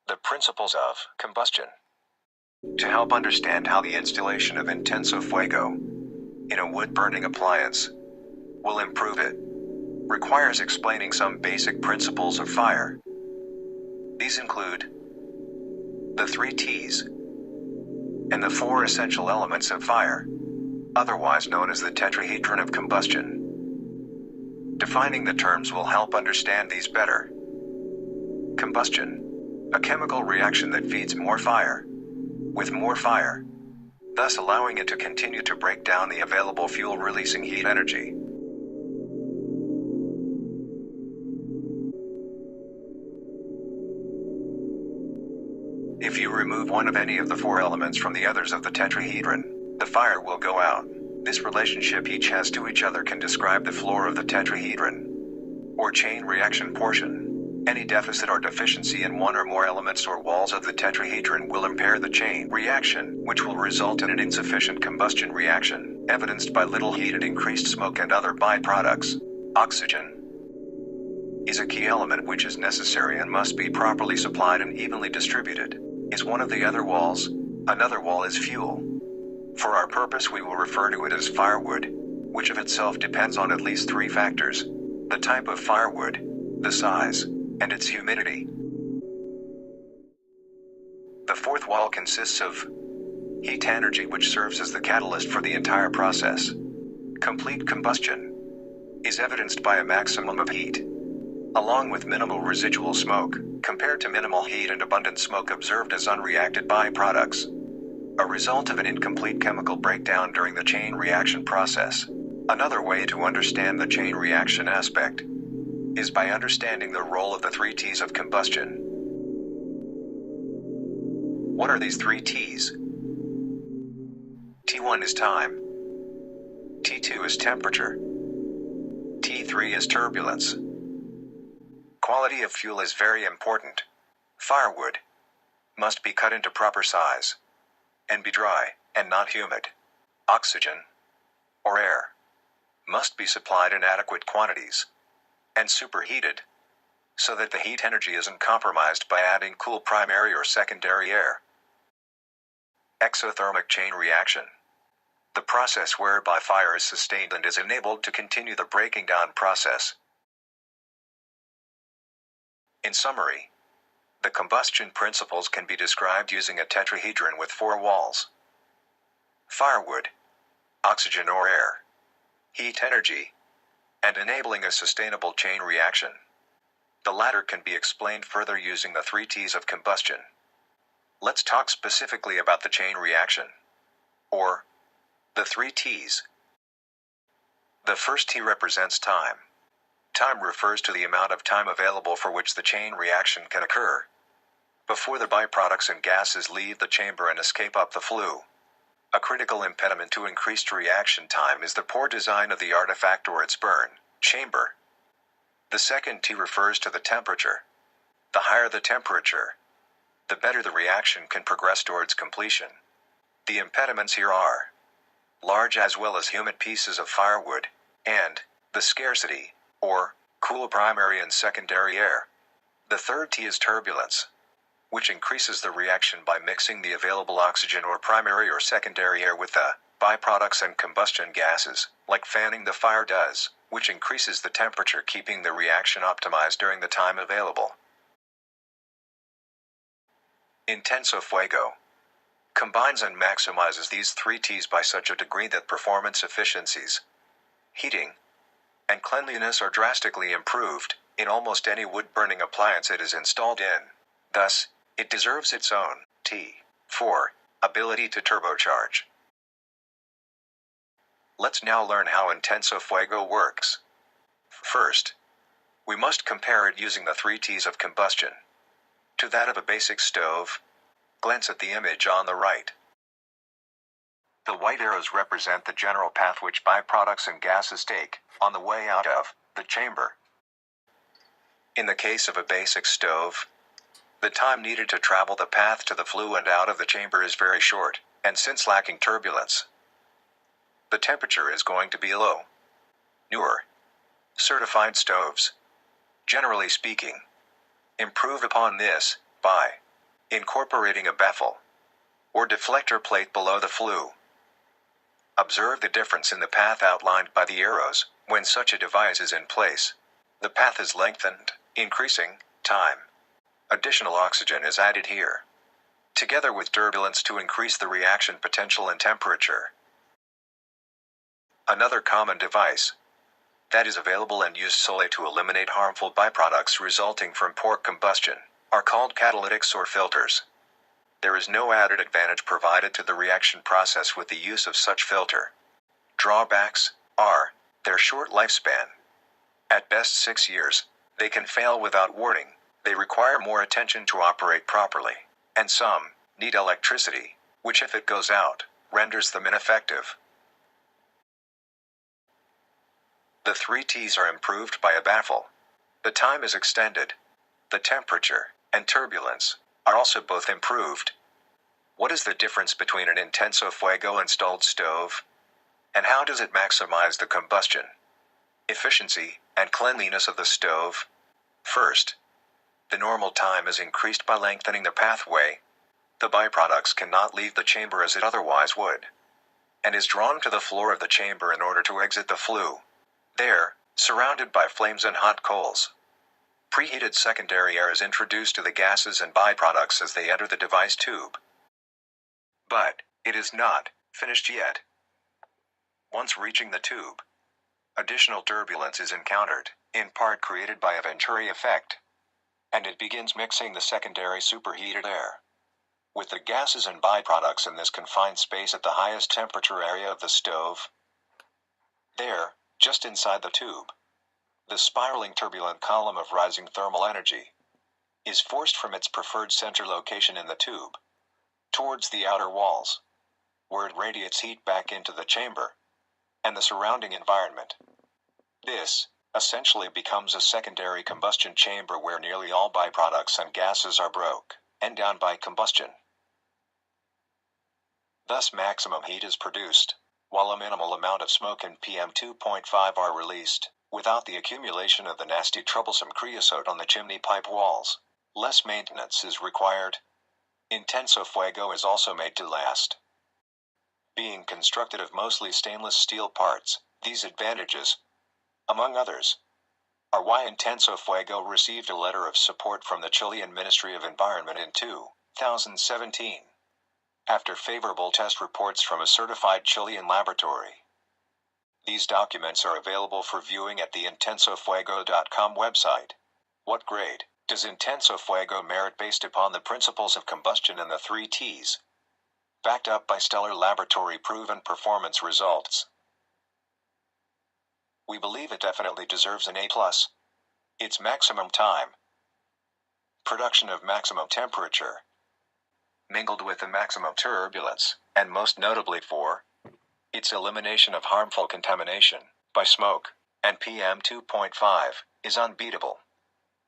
The Principles of Combustion. To help understand how the installation of intensoFuego in a wood-burning appliance will improve it, requires explaining some basic principles of fire. These include the 3 T's and the 4 essential elements of fire, otherwise known as the tetrahedron of combustion. Defining the terms will help understand these better. Combustion, a chemical reaction that feeds more fire with more fire, thus allowing it to continue to break down the available fuel, releasing heat energy. If you remove one of any of the 4 elements from the others of the tetrahedron, the fire will go out. This relationship each has to each other can describe the floor of the tetrahedron, or chain reaction portion. Any deficit or deficiency in one or more elements or walls of the tetrahedron will impair the chain reaction, which will result in an insufficient combustion reaction, evidenced by little heat and increased smoke and other byproducts. Oxygen is a key element which is necessary and must be properly supplied and evenly distributed. Is one of the other walls. Another wall is fuel. For our purpose we will refer to it as firewood, which of itself depends on at least 3 factors: the type of firewood, the size, and its humidity. The 4th wall consists of heat energy, which serves as the catalyst for the entire process. Complete combustion is evidenced by a maximum of heat, along with minimal residual smoke, compared to minimal heat and abundant smoke observed as unreacted byproducts, a result of an incomplete chemical breakdown during the chain reaction process. Another way to understand the chain reaction aspect is by understanding the role of the 3 T's of combustion. What are these 3 T's? T1 is time. T2 is temperature. T3 is turbulence. Quality of fuel is very important. Firewood must be cut into proper size and be dry and not humid. Oxygen, or air, must be supplied in adequate quantities and superheated so that the heat energy isn't compromised by adding cool primary or secondary air. Exothermic chain reaction, the process whereby fire is sustained and is enabled to continue the breaking down process. In summary, the combustion principles can be described using a tetrahedron with 4 walls: firewood, oxygen or air, heat energy, and enabling a sustainable chain reaction. The latter can be explained further using the 3 T's of combustion. Let's talk specifically about the chain reaction, or the 3 T's. The first T represents time. Time refers to the amount of time available for which the chain reaction can occur before the byproducts and gases leave the chamber and escape up the flue. A critical impediment to increased reaction time is the poor design of the artifact or its burn chamber. The second T refers to the temperature. The higher the temperature, the better the reaction can progress towards completion. The impediments here are large as well as humid pieces of firewood, and the scarcity, or cool primary and secondary air. The third T is turbulence, which increases the reaction by mixing the available oxygen or primary or secondary air with the byproducts and combustion gases, like fanning the fire does, which increases the temperature, keeping the reaction optimized during the time available. intensoFuego combines and maximizes these 3 T's by such a degree that performance efficiencies, heating, and cleanliness are drastically improved in almost any wood-burning appliance it is installed in. Thus, it deserves its own T4 ability to turbocharge. Let's now learn how intensoFuego works. First, we must compare it using the 3 T's of combustion to that of a basic stove. Glance at the image on the right. The white arrows represent the general path which byproducts and gases take on the way out of the chamber. In the case of a basic stove, the time needed to travel the path to the flue and out of the chamber is very short, and since lacking turbulence, the temperature is going to be low. Newer, certified stoves, generally speaking, improve upon this by incorporating a baffle or deflector plate below the flue. Observe the difference in the path outlined by the arrows when such a device is in place. The path is lengthened, increasing time. Additional oxygen is added here, together with turbulence to increase the reaction potential and temperature. Another common device that is available and used solely to eliminate harmful byproducts resulting from poor combustion are called catalytics or filters. There is no added advantage provided to the reaction process with the use of such filter. Drawbacks are their short lifespan. At best 6 years, they can fail without warning. They require more attention to operate properly, and some need electricity, which if it goes out, renders them ineffective. The 3 T's are improved by a baffle. The time is extended. The temperature and turbulence are also both improved. What is the difference between an intensoFuego installed stove? And how does it maximize the combustion, efficiency, and cleanliness of the stove? First, the normal time is increased by lengthening the pathway. The byproducts cannot leave the chamber as it otherwise would, and is drawn to the floor of the chamber in order to exit the flue. There, surrounded by flames and hot coals, preheated secondary air is introduced to the gases and byproducts as they enter the device tube. But it is not finished yet. Once reaching the tube, additional turbulence is encountered, in part created by a Venturi effect, and it begins mixing the secondary superheated air with the gases and byproducts in this confined space at the highest temperature area of the stove. There, just inside the tube, the spiraling turbulent column of rising thermal energy is forced from its preferred center location in the tube towards the outer walls, where it radiates heat back into the chamber and the surrounding environment. This essentially becomes a secondary combustion chamber where nearly all byproducts and gases are broken down by combustion. Thus maximum heat is produced, while a minimal amount of smoke and PM2.5 are released, without the accumulation of the nasty troublesome creosote on the chimney pipe walls. Less maintenance is required. intensoFuego is also made to last. Being constructed of mostly stainless steel parts, these advantages, among others, are why intensoFuego received a letter of support from the Chilean Ministry of Environment in 2017, after favorable test reports from a certified Chilean laboratory. These documents are available for viewing at the intensoFuego.com website. What grade does intensoFuego merit based upon the principles of combustion and the 3 T's? Backed up by stellar laboratory-proven performance results. We believe it definitely deserves an A+. Its maximum time, production of maximum temperature, mingled with the maximum turbulence, and most notably for its elimination of harmful contamination by smoke and PM2.5, is unbeatable.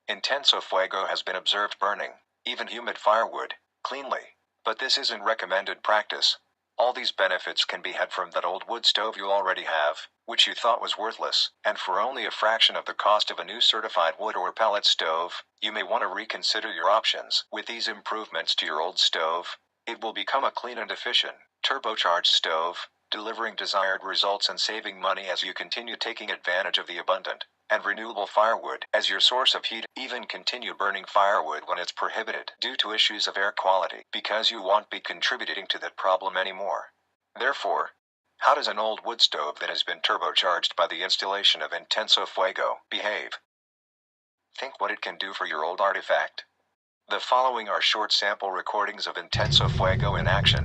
intensoFuego has been observed burning even humid firewood cleanly, but this isn't recommended practice. All these benefits can be had from that old wood stove you already have, which you thought was worthless, and for only a fraction of the cost of a new certified wood or pellet stove. You may want to reconsider your options. With these improvements to your old stove, it will become a clean and efficient, turbocharged stove, delivering desired results and saving money as you continue taking advantage of the abundant and renewable firewood as your source of heat. Even continue burning firewood when it's prohibited due to issues of air quality, because you won't be contributing to that problem anymore. Therefore, how does an old wood stove that has been turbocharged by the installation of intensoFuego behave? Think what it can do for your old artifact. The following are short sample recordings of intensoFuego in action.